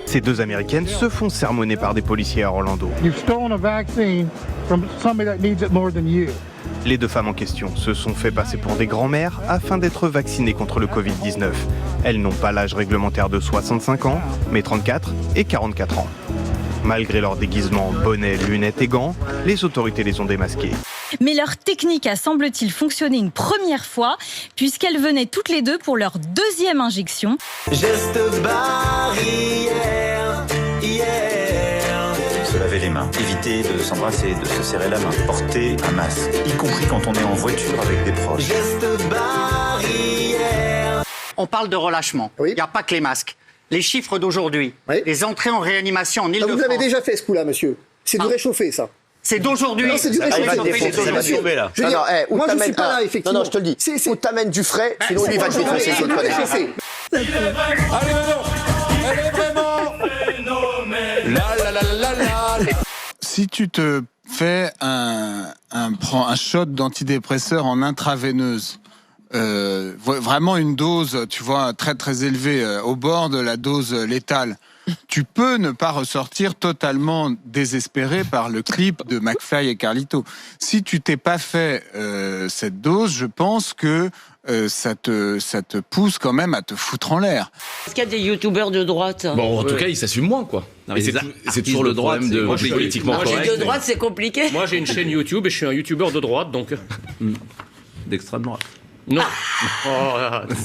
Ces deux Américaines se font sermonner par des policiers à Orlando. You've stolen a vaccine from somebody that needs it more than you. Les deux femmes en question se sont fait passer pour des grands-mères afin d'être vaccinées contre le Covid-19. Elles n'ont pas l'âge réglementaire de 65 ans, mais 34 et 44 ans. Malgré leur déguisement, bonnet, lunettes et gants, les autorités les ont démasquées. Mais leur technique a, semble-t-il, fonctionné une première fois, puisqu'elles venaient toutes les deux pour leur deuxième injection. Geste barrière, hier. Se laver les mains, éviter de s'embrasser, de se serrer la main, porter un masque, y compris quand on est en voiture avec des proches. Geste barrière. On parle de relâchement. Il n'y a pas que les masques. Les chiffres d'aujourd'hui, les entrées en réanimation en Ile-de-France. Vous l'avez déjà fait ce coup-là, monsieur. C'est du réchauffé, ça. C'est d'aujourd'hui. Non, c'est du réchauffé. Ça va tomber là. Moi, je ne suis pas là, effectivement. Non, je te le dis. Ou t'amènes du frais, sinon il va te défoncer. C'est du réchauffé. Elle est vraiment la. Si tu te fais un shot d'antidépresseur en intraveineuse, vraiment une dose, tu vois, très très élevée, au bord de la dose létale, tu peux ne pas ressortir totalement désespéré par le clip de McFly et Carlito. Si tu t'es pas fait cette dose, je pense que ça te pousse quand même à te foutre en l'air. Est-ce qu'il y a des youtubeurs de droite? Bon, en tout cas, ils s'assument moins, quoi. C'est toujours le problème de politiquement correct. De droite, c'est compliqué. Moi, j'ai une chaîne YouTube et je suis un youtubeur de droite, donc... D'extrême droite. Non.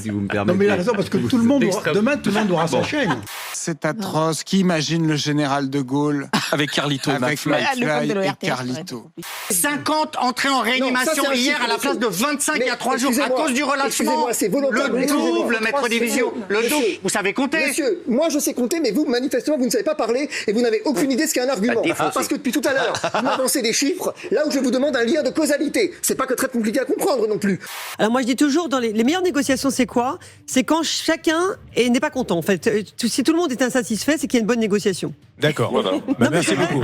Si vous me permettez. Non, mais il a raison, parce que demain, tout le monde aura sa chaîne. C'est atroce. Qui imagine le général de Gaulle avec Carlito, avec McFly et Carlito. 50 entrées en réanimation hier à la place de 25 il y a 3 jours à cause du relâchement. Le double, maître Division. Le double. Vous savez compter? Monsieur, moi je sais compter, mais vous, manifestement, vous ne savez pas parler et vous n'avez aucune idée de ce qu'est un argument. Parce que depuis tout à l'heure, vous m'avancez des chiffres, là où je vous demande un lien de causalité. C'est pas que très compliqué à comprendre non plus. Alors moi je dis toujours, dans les meilleures négociations, c'est quoi? C'est quand chacun n'est pas content. En fait, si tout le monde est insatisfait, c'est qu'il y a une bonne négociation. D'accord. Voilà. Merci beaucoup.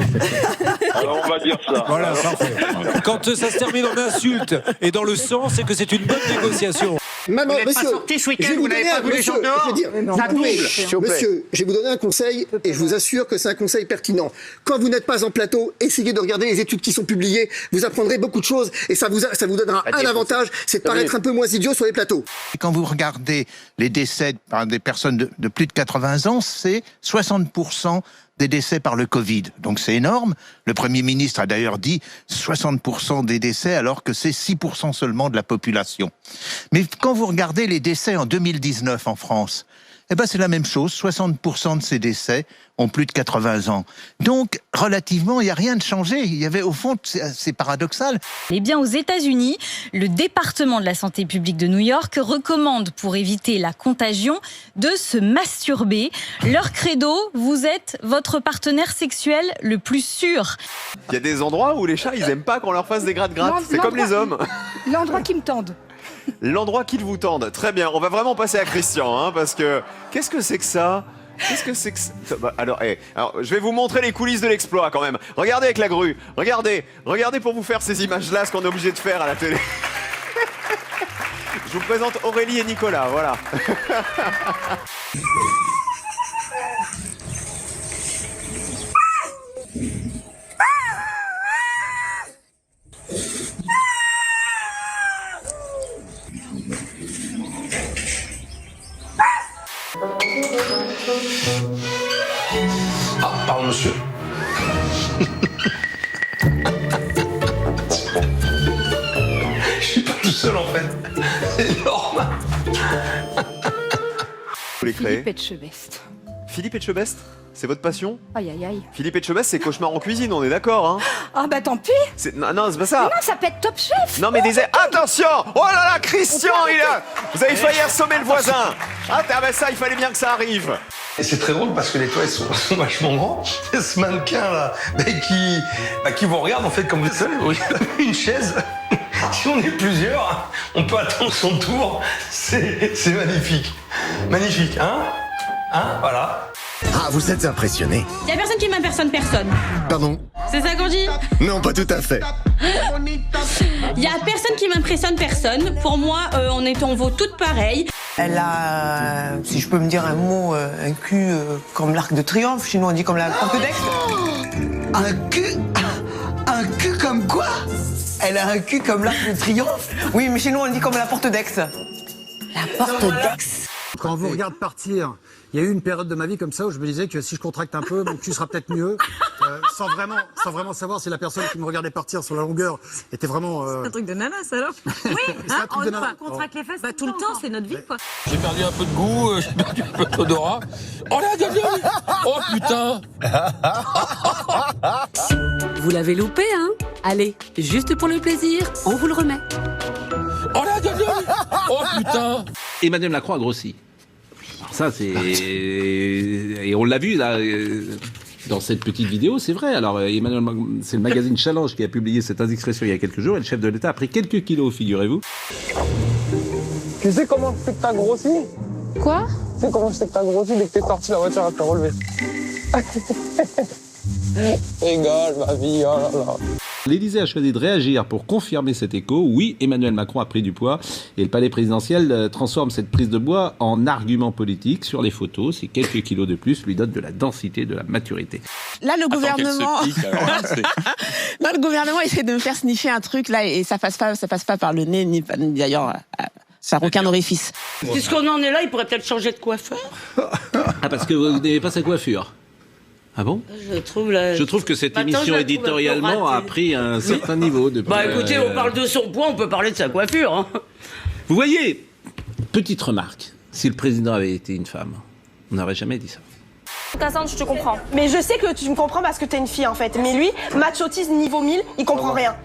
Alors on va dire ça. Voilà, parfait. Quand ça se termine en insulte et dans le sang, c'est que c'est une bonne négociation. Maman, vous n'êtes monsieur, pas sorti ce week-end, vous n'avez pas vu les gens dehors. Monsieur, je vais vous donner un conseil et je vous assure que c'est un conseil pertinent. Quand vous n'êtes pas en plateau, essayez de regarder les études qui sont publiées. Vous apprendrez beaucoup de choses et ça vous donnera un avantage, c'est de paraître un peu moins idiot sur les plateaux. Quand vous regardez les décès par des personnes de plus de 80 ans, c'est 60% des décès par le Covid. Donc c'est énorme. Le Premier ministre a d'ailleurs dit 60% des décès alors que c'est 6% seulement de la population. Mais quand vous regardez les décès en 2019 en France, eh ben c'est la même chose, 60% de ces décès ont plus de 80 ans. Donc, relativement, il n'y a rien de changé. Il y avait, au fond, c'est paradoxal. Eh bien, aux États-Unis, le département de la santé publique de New York recommande, pour éviter la contagion, de se masturber. Leur credo, vous êtes votre partenaire sexuel le plus sûr. Il y a des endroits où les chats, ils aiment pas qu'on leur fasse des gratte-gratte. C'est comme les hommes. L'endroit qui me tende. L'endroit qu'ils vous tendent. Très bien, on va vraiment passer à Christian, hein, parce que... Qu'est-ce que c'est que ça? Qu'est-ce que c'est que ça? Alors, je vais vous montrer les coulisses de l'exploit quand même. Regardez avec la grue. Regardez pour vous faire ces images-là, ce qu'on est obligé de faire à la télé. Je vous présente Aurélie et Nicolas, voilà. Ah, pardon, monsieur. Je suis pas tout seul en fait. C'est énorme. Vous les créez? Philippe Etchebest. Philippe Etchebest? C'est votre passion? Aïe aïe aïe. Philippe Etchebest, c'est cauchemar en cuisine, on est d'accord, hein? Ah bah tant pis. Non, c'est pas ça. Mais non, ça peut être Top Chef. Non mais attention! Oh là là, Christian, vous avez failli assommer le voisin. Ah ben ça, il fallait bien que ça arrive. Et c'est très drôle parce que les toits sont vachement grands. Et ce mannequin là, qui vous regarde en fait comme vous êtes seul, vous regardez une chaise. Si on est plusieurs, on peut attendre son tour. C'est magnifique. Magnifique, hein? Hein? Voilà. Ah, vous êtes impressionné. Il y a personne qui m'impersonne personne. Pardon? C'est ça qu'on dit? Non, pas tout à fait. Il y a personne qui m'impressionne, personne. Pour moi, on vaut toutes pareilles. Elle a, si je peux me dire un mot, un cul comme l'Arc de Triomphe. Chez nous, on dit comme la Porte d'Aix. Un cul comme quoi? Elle a un cul comme l'Arc de Triomphe? Oui, mais chez nous, on dit comme la Porte d'Aix. La Porte d'Aix. Quand on vous regarde partir, il y a eu une période de ma vie comme ça où je me disais que si je contracte un peu, mon cul sera peut-être mieux, sans vraiment savoir si la personne qui me regardait partir sur la longueur était vraiment... C'est un truc de nanas alors. Oui, on contracte les fesses tout le temps, c'est notre vie quoi. J'ai perdu un peu de goût, j'ai perdu un peu d'odorat. Oh là, regarde. Oh putain. Vous l'avez loupé, hein? Allez, juste pour le plaisir, on vous le remet. Oh là, regarde. Oh putain. Emmanuel Macron a grossi. Alors ça, c'est... Et on l'a vu, là, dans cette petite vidéo, c'est vrai. Alors, Emmanuel Macron, c'est le magazine Challenge qui a publié cette indiscrétion il y a quelques jours, et le chef de l'État a pris quelques kilos, figurez-vous. Tu sais comment je sais que t'as grossi? Quoi? Tu sais comment je sais que t'as grossi dès que t'es sorti, la voiture a te relevé. Rigole, ma vie, oh là là. L'Élysée a choisi de réagir pour confirmer cet écho. Oui, Emmanuel Macron a pris du poids et le palais présidentiel transforme cette prise de poids en argument politique sur les photos. Ces quelques kilos de plus lui donnent de la densité, de la maturité. Là, le gouvernement... Là, le gouvernement essaie de me faire sniffer un truc là et ça passe pas par le nez ni d'ailleurs ça n'a aucun orifice. Puisqu'on en est là, il pourrait peut-être changer de coiffeur. Ah, parce que vous n'avez pas sa coiffure. Ah bon? Je trouve que cette émission éditorialement a pris un certain niveau. Bah écoutez, on parle de son poids, on peut parler de sa coiffure. Hein. Vous voyez, petite remarque, si le président avait été une femme, on n'aurait jamais dit ça. Cassandre, je te comprends. Mais je sais que tu me comprends parce que t'es une fille en fait. Mais lui, machotisme niveau 1000, il comprend rien.